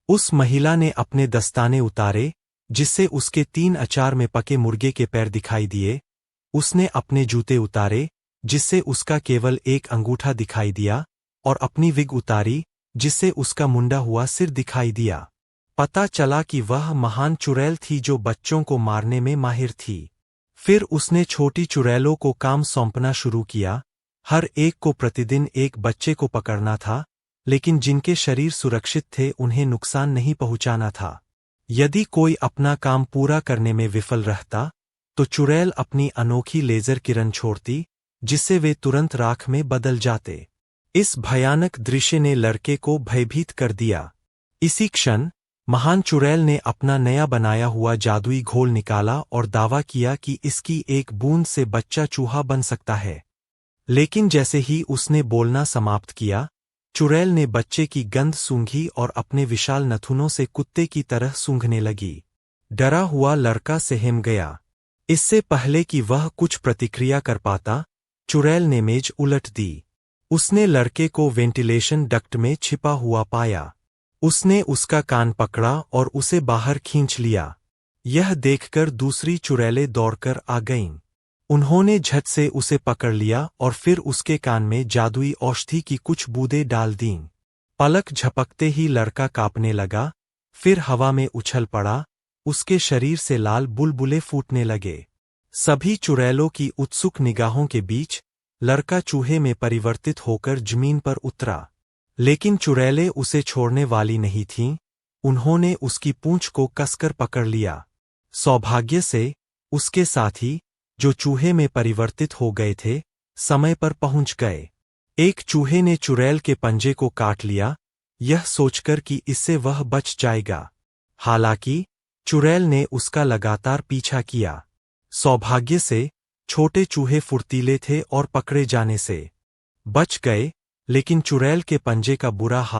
उस महिला ने अपने दस्ताने उतारे, जिससे उसके 3 अचार में पके मुर्गे के पैर दिखाई दिए। उसने अपने जूते उतारे, जिससे उसका केवल एक अंगूठा दिखाई दिया, और अपनी विग उतारी, जिससे उसका मुंडा हुआ सिर दिखाई दिया। पता चला कि वह महान चुड़ैल थी जो बच्चों को मारने में माहिर थी। फिर उसने छोटी चुड़ैलों को काम सौंपना शुरू किया। हर एक को प्रतिदिन एक बच्चे को पकड़ना था, लेकिन जिनके शरीर सुरक्षित थे उन्हें नुकसान नहीं पहुंचाना था। यदि कोई अपना काम पूरा करने में विफल रहता, तो चुड़ैल अपनी अनोखी लेजर किरण छोड़ती, जिससे वे तुरंत राख में बदल जाते। इस भयानक दृश्य ने लड़के को भयभीत कर दिया। इसी क्षण महान चुड़ैल ने अपना नया बनाया हुआ जादुई घोल निकाला और दावा किया कि इसकी एक बूंद से बच्चा चूहा बन सकता है। लेकिन जैसे ही उसने बोलना समाप्त किया, चुड़ैल ने बच्चे की गंध सूंघी और अपने विशाल नथुनों से कुत्ते की तरह सूंघने लगी। डरा हुआ लड़का सहम गया। इससे पहले कि वह कुछ प्रतिक्रिया कर पाता, चुड़ैल ने मेज उलट दी। उसने लड़के को वेंटिलेशन डक्ट में छिपा हुआ पाया। उसने उसका कान पकड़ा और उसे बाहर खींच लिया। यह देखकर दूसरी चुड़ैलें दौड़कर आ गईं। उन्होंने झट से उसे पकड़ लिया और फिर उसके कान में जादुई औषधि की कुछ बूंदें डाल दीं। पलक झपकते ही लड़का कांपने लगा, फिर हवा में उछल पड़ा, उसके शरीर से लाल बुलबुले फूटने लगे। सभी चुड़ैलों की उत्सुक निगाहों के बीच लड़का चूहे में परिवर्तित होकर जमीन पर उतरा। लेकिन चुड़ैलें उसे छोड़ने वाली नहीं थीं। उन्होंने उसकी पूंछ को कसकर पकड़ लिया। सौभाग्य से उसके साथी, जो चूहे में परिवर्तित हो गए थे, समय पर पहुंच गए। एक चूहे ने चुड़ैल के पंजे को काट लिया, यह सोचकर कि इससे वह बच जाएगा। हालांकि चुड़ैल ने उसका लगातार पीछा किया। सौभाग्य से छोटे चूहे फुर्तीले थे और पकड़े जाने से बच गए, लेकिन चुड़ैल के पंजे का बुरा हाल